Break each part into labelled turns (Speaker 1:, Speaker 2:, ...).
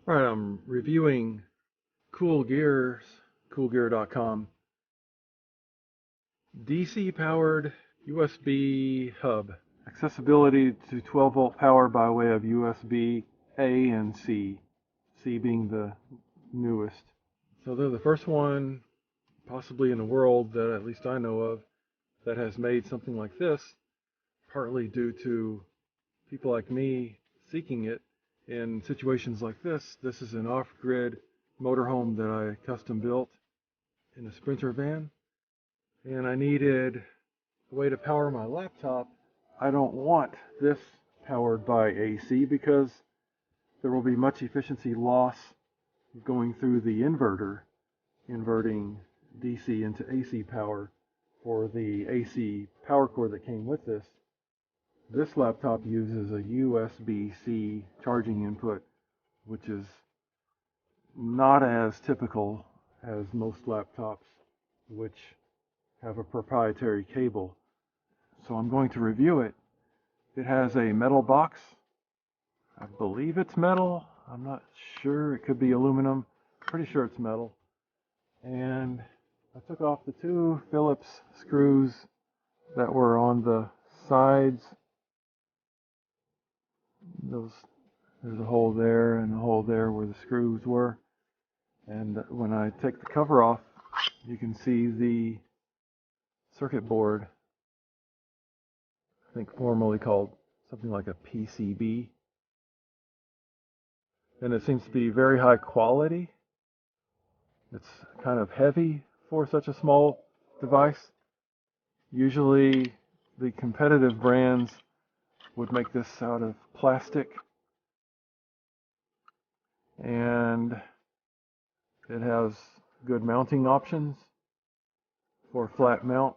Speaker 1: All right, I'm reviewing CoolGear's, CoolGear.com, DC powered USB hub. Accessibility to 12 volt power by way of USB A and C, C being the newest. So they're the first one, possibly in the world that at least I know of, that has made something like this, partly due to people like me seeking it in situations like this. This is an off-grid motorhome that I custom built in a Sprinter van, and I needed a way to power my laptop. I don't want this powered by AC because there will be much efficiency loss going through the inverter, inverting DC into AC power for the AC power cord that came with this. This laptop uses a USB-C charging input, which is not as typical as most laptops, which have a proprietary cable. So I'm going to review it. It has a metal box. I believe it's metal. I'm not sure. It could be aluminum. Pretty sure it's metal. And I took off the two Phillips screws that were on the sides. There's a hole there and a hole there where the screws were. And when I take the cover off, you can see the circuit board, I think formerly called something like a PCB. And it seems to be very high quality. It's kind of heavy for such a small device. Usually the competitive brands would make this out of plastic, and it has good mounting options for flat mount.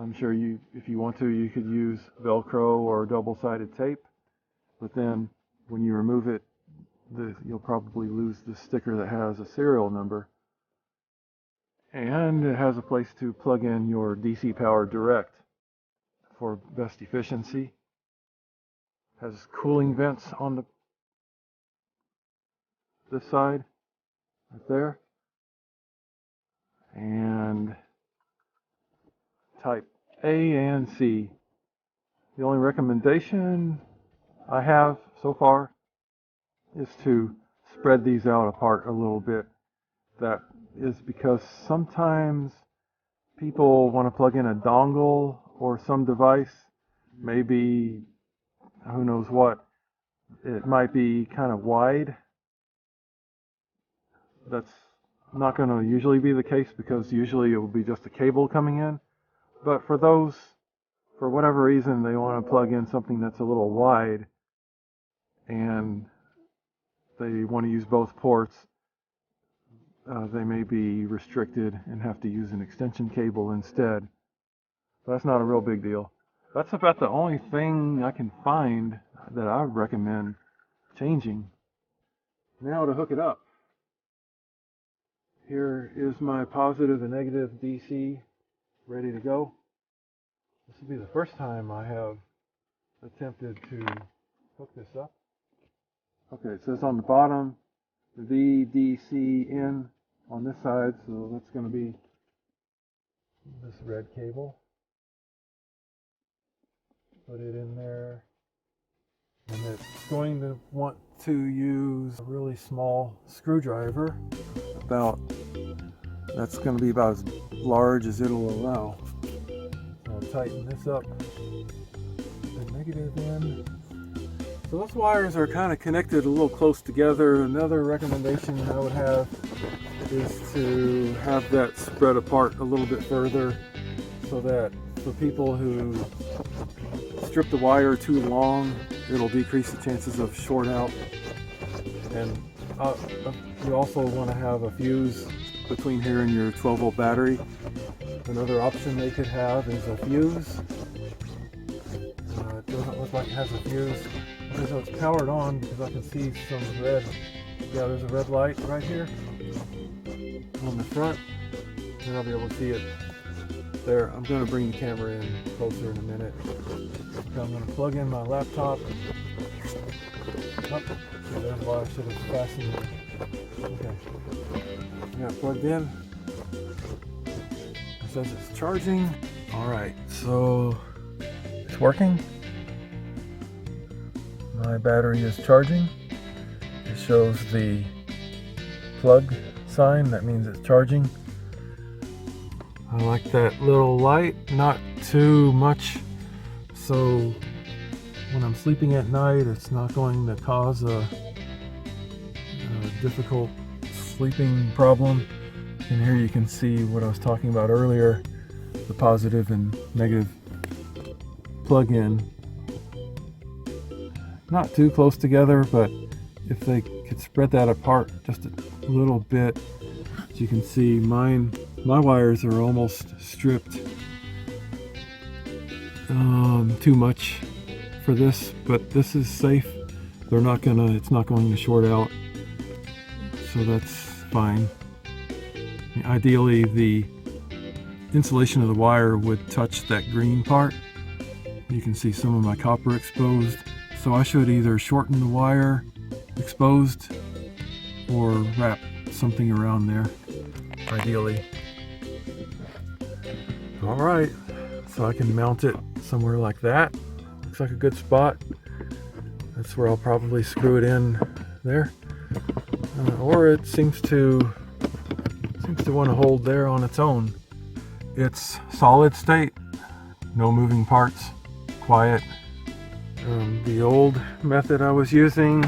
Speaker 1: I'm sure if you want to, you could use Velcro or double-sided tape, but then when you remove it, you'll probably lose the sticker that has a serial number. And it has a place to plug in your DC power direct for best efficiency. Has cooling vents on this side, right there. And type A and C. The only recommendation I have so far is to spread these out apart a little bit. That is because sometimes people want to plug in a dongle or some device, maybe who knows what. It might be kind of wide. That's not going to usually be the case because usually it will be just a cable coming in. But for those, for whatever reason, they want to plug in something that's a little wide and they want to use both ports, they may be restricted and have to use an extension cable instead. But that's not a real big deal. That's about the only thing I can find that I would recommend changing. Now to hook it up. Here is my positive and negative DC ready to go. This will be the first time I have attempted to hook this up. Okay, it says on the bottom VDC in on this side, so that's going to be this red cable. Put it in there, and it's going to want to use a really small screwdriver. That's going to be about as large as it'll allow. So I'll tighten this up, the negative end. So those wires are kind of connected a little close together. Another recommendation I would have is to have that spread apart a little bit further so that for people who strip the wire too long, it'll decrease the chances of short out. And you also want to have a fuse between here and your 12 volt battery. Another option they could have is a fuse. It doesn't look like it has a fuse. Okay, so it's powered on because I can see some red. Yeah, there's a red light right here on the front, and I'll be able to see it there. I'm going to bring the camera in closer in a minute. Okay, I'm going to plug in my laptop. Oh, yeah, that's why I should have fastened it. Okay. Yeah, plugged in. It says it's charging. Alright, so it's working. My battery is charging. It shows the plug sign, that means it's charging. I like that little light, not too much, so when I'm sleeping at night it's not going to cause a difficult sleeping problem. And here you can see what I was talking about earlier, the positive and negative plug-in. Not too close together, but if they could spread that apart just a little bit, as you can see, my wires are almost stripped. Too much for this, but this is safe. It's not going to short out, so that's fine. Ideally, the insulation of the wire would touch that green part. You can see some of my copper exposed, so I should either shorten the wire exposed or wrap something around there, ideally. Alright, so I can mount it somewhere like that. Looks like a good spot. That's where I'll probably screw it in there. Or it seems to want to hold there on its own. It's solid state, no moving parts, quiet. The old method I was using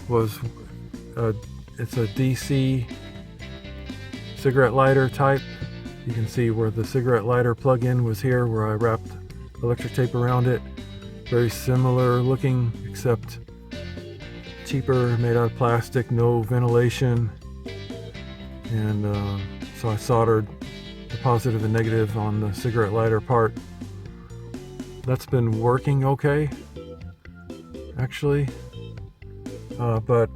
Speaker 1: was it's a DC cigarette lighter type. You can see where the cigarette lighter plug-in was here, where I wrapped electric tape around it. Very similar looking, except cheaper, made out of plastic, no ventilation. And so I soldered the positive and negative on the cigarette lighter part. That's been working okay, actually, but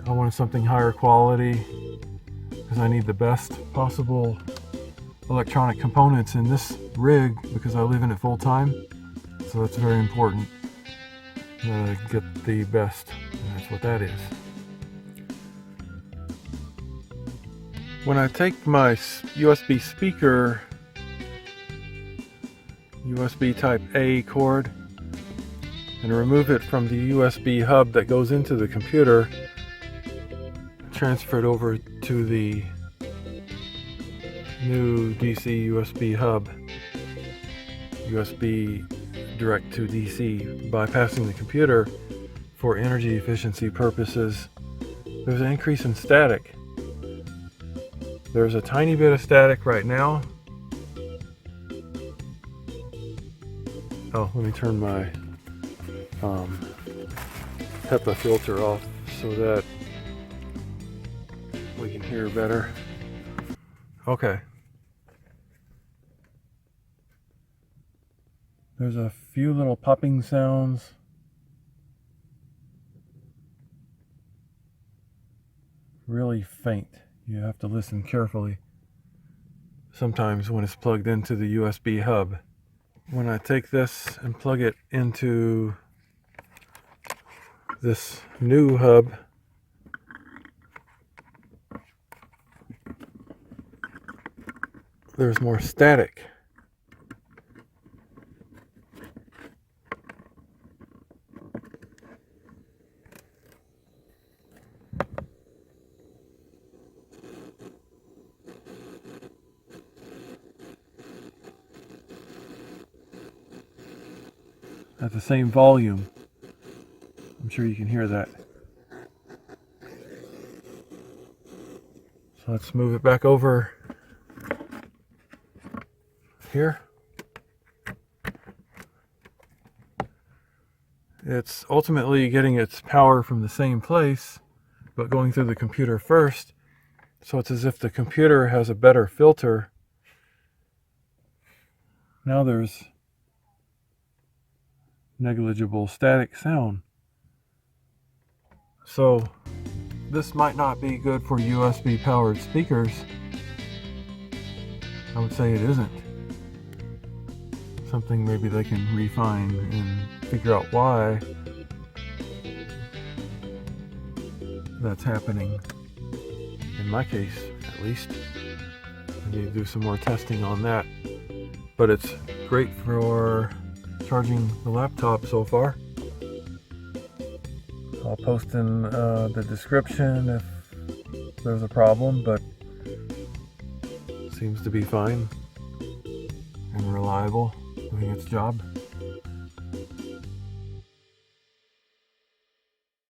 Speaker 1: I wanted something higher quality because I need the best possible electronic components in this rig because I live in it full time. So it's very important to get the best, and that's what that is. When I take my USB speaker, USB type A cord, and remove it from the USB hub that goes into the computer, transfer it over to the new DC USB hub, USB direct to DC, bypassing the computer for energy efficiency purposes. There's an increase in static. There's a tiny bit of static right now. Oh, let me turn my HEPA filter off so that we can hear better. Okay. There's a few little popping sounds. Really faint. You have to listen carefully. Sometimes when it's plugged into the USB hub. When I take this and plug it into this new hub, there's more static. At the same volume. I'm sure you can hear that. So let's move it back over here. It's ultimately getting its power from the same place, but going through the computer first. So it's as if the computer has a better filter. Now there's negligible static sound. So this might not be good for USB powered speakers. I would say it isn't. Something maybe they can refine and figure out why. that's happening. In my case, at least. I need to do some more testing on that. But it's great for charging the laptop so far. I'll post in the description if there's a problem, but seems to be fine and reliable, doing its job.